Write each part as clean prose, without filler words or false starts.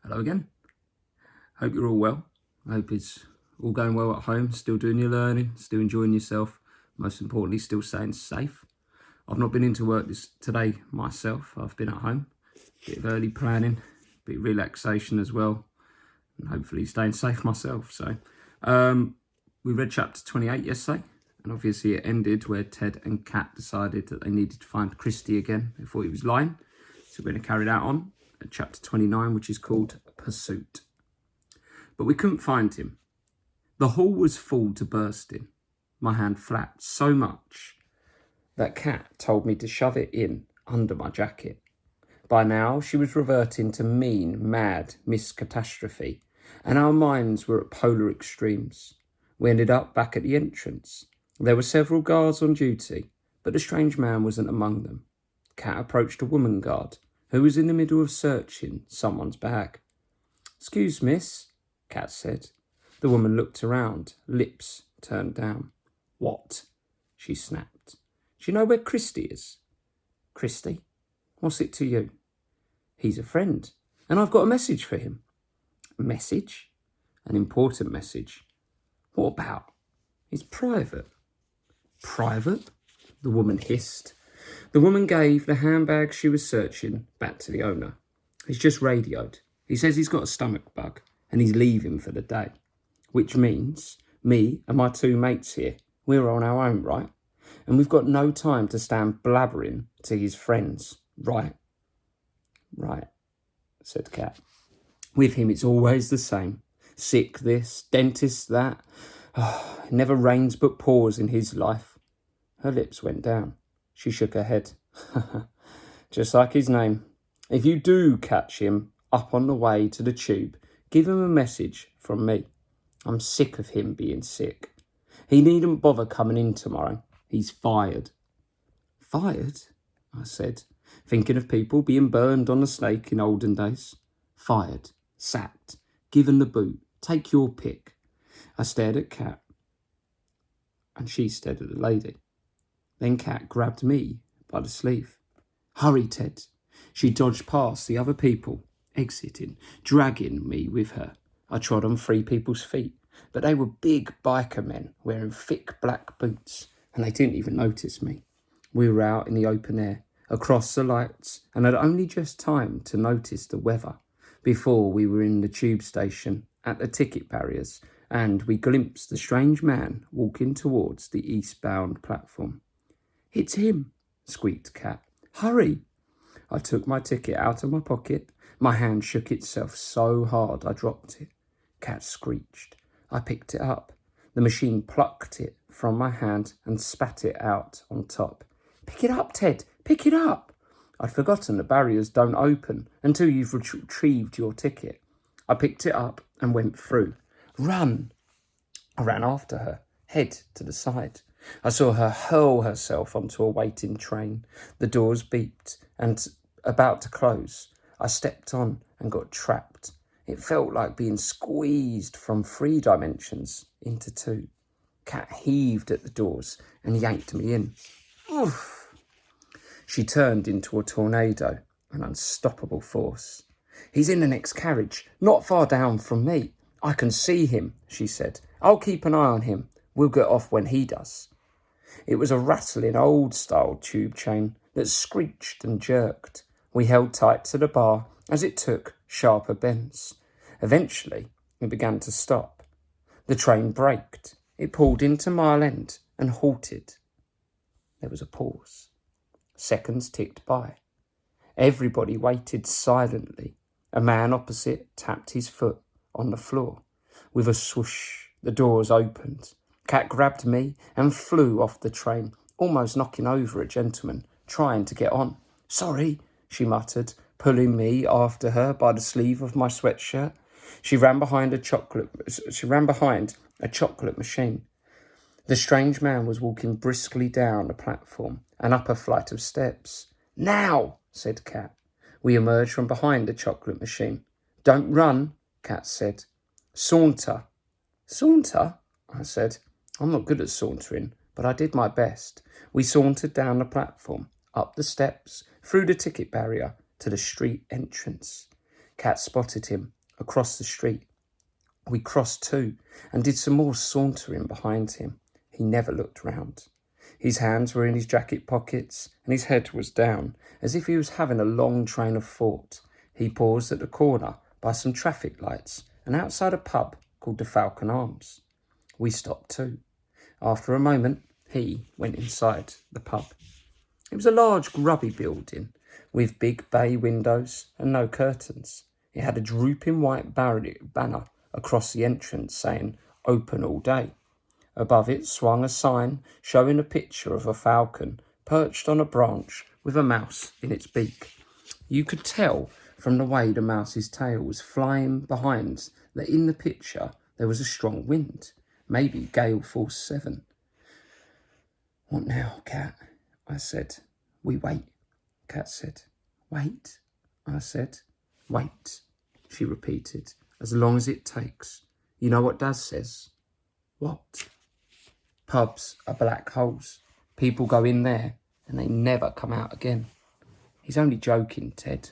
Hello again. Hope you're all well. I hope it's all going well at home, still doing your learning, still enjoying yourself, most importantly, still staying safe. I've not been into work today myself. I've been at home, a bit of early planning, a bit of relaxation as well, and hopefully staying safe myself. So we read chapter 28 yesterday, and obviously it ended where Ted and Kat decided that they needed to find Christy again before he was lying. So we're going to carry that on at chapter 29, which is called Pursuit. But we couldn't find him. The hall was full to bursting. My hand flapped so much that Kat told me to shove it in under my jacket. By now, she was reverting to mean, mad Miss Catastrophe, and our minds were at polar extremes. We ended up back at the entrance. There were several guards on duty, but the strange man wasn't among them. Kat approached a woman guard, who was in the middle of searching someone's bag. "Excuse, miss," Kat said. The woman looked around, lips turned down. "What?" she snapped. "Do you know where Christy is?" "Christy? What's it to you?" "He's a friend, and I've got a message for him." "A message? An important message. What about?" "It's private." "Private?" the woman hissed. The woman gave the handbag she was searching back to the owner. "He's just radioed. He says he's got a stomach bug and he's leaving for the day. Which means me and my two mates here, we're on our own, right? And we've got no time to stand blabbering to his friends, right?" "Right," said Kat. "With him it's always the same. Sick this, dentist that. Oh, it never rains but pours in his life." Her lips went down. She shook her head. "Just like his name. If you do catch him up on the way to the tube, give him a message from me. I'm sick of him being sick. He needn't bother coming in tomorrow. He's fired." "Fired?" I said, thinking of people being burned on a stake in olden days. "Fired, sacked, given the boot. Take your pick." I stared at Kat, and she stared at the lady. Then Kat grabbed me by the sleeve. "Hurry, Ted." She dodged past the other people, exiting, dragging me with her. I trod on 3 people's feet, but they were big biker men wearing thick black boots, and they didn't even notice me. We were out in the open air, across the lights, and had only just time to notice the weather before we were in the tube station at the ticket barriers, and we glimpsed the strange man walking towards the eastbound platform. "It's him," squeaked Kat. "Hurry." I took my ticket out of my pocket. My hand shook itself so hard I dropped it. Kat screeched. I picked it up. The machine plucked it from my hand and spat it out on top. "Pick it up, Ted. Pick it up." I'd forgotten the barriers don't open until you've retrieved your ticket. I picked it up and went through. "Run." I ran after her, head to the side. I saw her hurl herself onto a waiting train. The doors beeped and about to close. I stepped on and got trapped. It felt like being squeezed from 3 dimensions into 2. Kat heaved at the doors and yanked me in. Oof! She turned into a tornado, an unstoppable force. "He's in the next carriage, not far down from me. I can see him," she said. "I'll keep an eye on him. We'll get off when he does." It was a rattling old-style tube chain that screeched and jerked. We held tight to the bar as it took sharper bends. Eventually, it began to stop. The train braked. It pulled into Mile End and halted. There was a pause. Seconds ticked by. Everybody waited silently. A man opposite tapped his foot on the floor. With a swoosh, the doors opened. Kat grabbed me and flew off the train, almost knocking over a gentleman trying to get on. "Sorry," she muttered, pulling me after her by the sleeve of my sweatshirt. She ran behind a chocolate machine. The strange man was walking briskly down a platform and up a flight of steps. "Now," said Kat. We emerged from behind the chocolate machine. "Don't run," Kat said. "Saunter." "Saunter?" I said. I'm not good at sauntering, but I did my best. We sauntered down the platform, up the steps, through the ticket barrier, to the street entrance. Kat spotted him. across the street. We crossed too, and did some more sauntering behind him. He never looked round. His hands were in his jacket pockets, and his head was down, as if he was having a long train of thought. He paused at the corner by some traffic lights, and outside a pub called the Falcon Arms. We stopped too. After a moment, he went inside the pub. It was a large, grubby building, with big bay windows and no curtains. It had a drooping white banner across the entrance saying, "Open all day." Above it swung a sign showing a picture of a falcon perched on a branch with a mouse in its beak. You could tell from the way the mouse's tail was flying behind that in the picture there was a strong wind, maybe gale force 7. "What now, Cat?" I said. "We wait," Cat said. "Wait," I said. "Wait," she repeated. "As long as it takes. You know what Dad says?" "What?" "Pubs are black holes. People go in there and they never come out again." "He's only joking, Ted."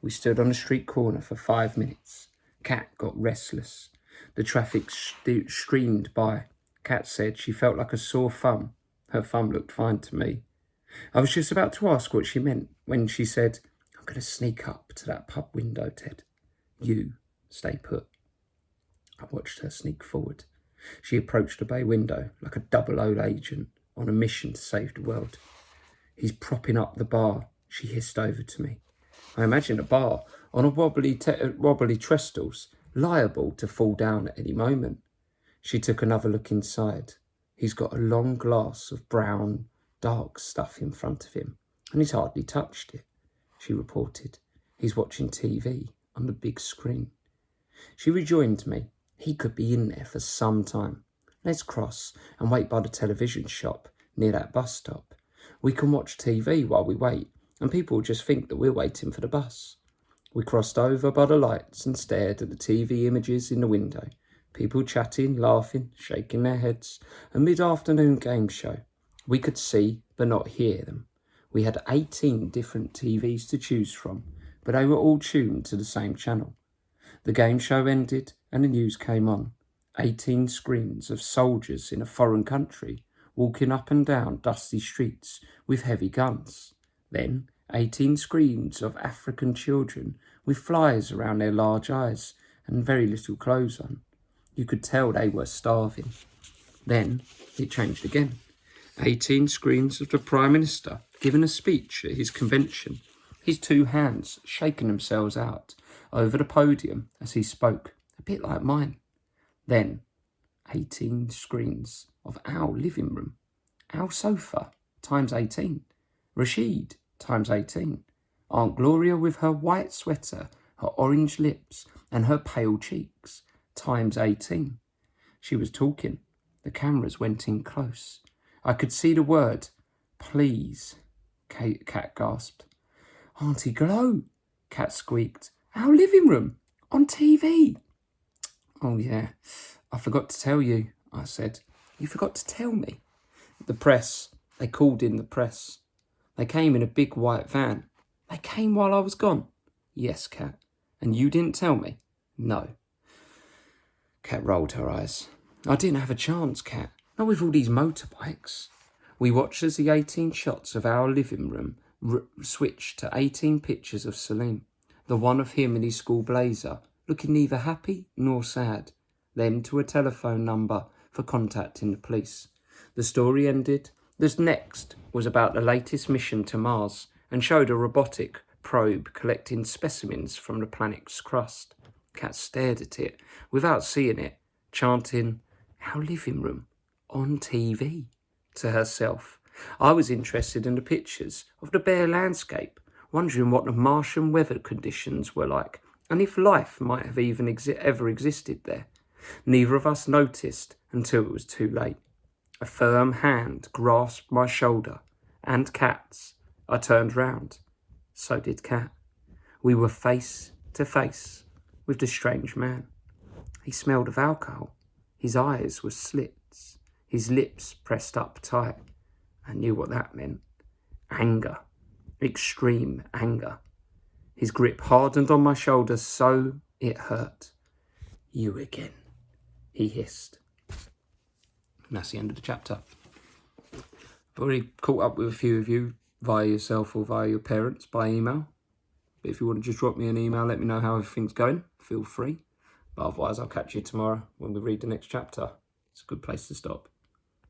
We stood on a street corner for 5 minutes. Cat got restless. The traffic streamed by. Cat said she felt like a sore thumb. Her thumb looked fine to me. I was just about to ask what she meant when she said, "I'm going to sneak up to that pub window, Ted. You stay put." I watched her sneak forward. She approached the bay window like a 00 agent on a mission to save the world. "He's propping up the bar," she hissed over to me. I imagined a bar on a wobbly trestles, liable to fall down at any moment. She took another look inside. "He's got a long glass of brown, dark stuff in front of him, and he's hardly touched it," she reported. "He's watching TV on the big screen." She rejoined me. "He could be in there for some time. Let's cross and wait by the television shop near that bus stop. We can watch TV while we wait, and people will just think that we're waiting for the bus." We crossed over by the lights and stared at the TV images in the window. People chatting, laughing, shaking their heads. A mid-afternoon game show. We could see, but not hear them. We had 18 different TVs to choose from, but they were all tuned to the same channel. The game show ended and the news came on. 18 screens of soldiers in a foreign country walking up and down dusty streets with heavy guns. Then 18 screens of African children with flies around their large eyes and very little clothes on. You could tell they were starving. Then it changed again. 18 screens of the Prime Minister giving a speech at his convention, his 2 hands shaking themselves out over the podium as he spoke, a bit like mine. Then 18 screens of our living room, our sofa times 18, Rashid times 18, Aunt Gloria with her white sweater, her orange lips and her pale cheeks times 18. She was talking. The cameras went in close. I could see the word, "Please," Cat gasped. "Auntie Glow," Cat squeaked. "Our living room, on TV." "Oh yeah, I forgot to tell you," I said. "You forgot to tell me." "The press. They called in the press. They came in a big white van." "They came while I was gone?" "Yes, Cat. And you didn't tell me?" "No." Cat rolled her eyes. "I didn't have a chance, Cat. Not with all these motorbikes." We watched as the 18 shots of our living room switched to 18 pictures of Salim, the one of him in his school blazer, looking neither happy nor sad, then to a telephone number for contacting the police. The story ended. This next was about the latest mission to Mars and showed a robotic probe collecting specimens from the planet's crust. Cat stared at it without seeing it, chanting, "Our living room, on TV," to herself. I was interested in the pictures of the bare landscape, wondering what the Martian weather conditions were like, and if life might have even ever existed there. Neither of us noticed until it was too late. A firm hand grasped my shoulder, and Cat's. I turned round. So did Cat. We were face to face with the strange man. He smelled of alcohol. His eyes were slits. His lips pressed up tight. I knew what that meant. Anger. Extreme anger. His grip hardened on my shoulder so It hurt. You again, he hissed. And that's the end of the chapter. I've already caught up with a few of you via yourself or via your parents by email. But if you want to just drop me an email, let me know how everything's going, feel free. But otherwise, I'll catch you tomorrow when we read the next chapter. It's a good place to stop.